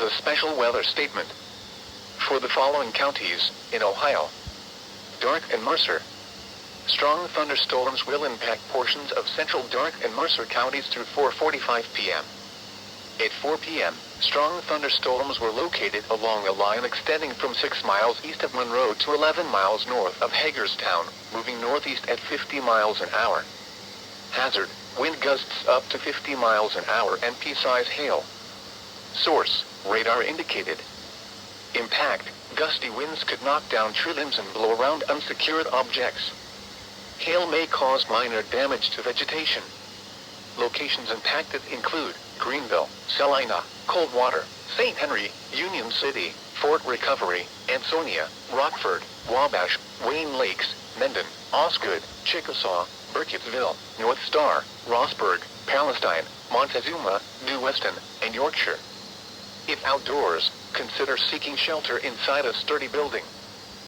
a special weather statement. For the following counties, in Ohio: Darke and Mercer. Strong thunderstorms will impact portions of central Darke and Mercer counties through 4:45 p.m. At 4 p.m., strong thunderstorms were located along a line extending from 6 miles east of Monroe to 11 miles north of Hagerstown, moving northeast at 50 miles an hour. Hazard: wind gusts up to 50 miles an hour and pea-size hail. Source: radar indicated. Impact: gusty winds could knock down tree limbs and blow around unsecured objects. Hail may cause minor damage to vegetation. Locations impacted include Greenville, Salina, Coldwater, St. Henry, Union City, Fort Recovery, Ansonia, Rockford, Wabash, Wayne Lakes, Mendon, Osgood, Chickasaw, Burkittsville, North Star, Rossburg, Palestine, Montezuma, New Weston, and Yorkshire. If outdoors, consider seeking shelter inside a sturdy building.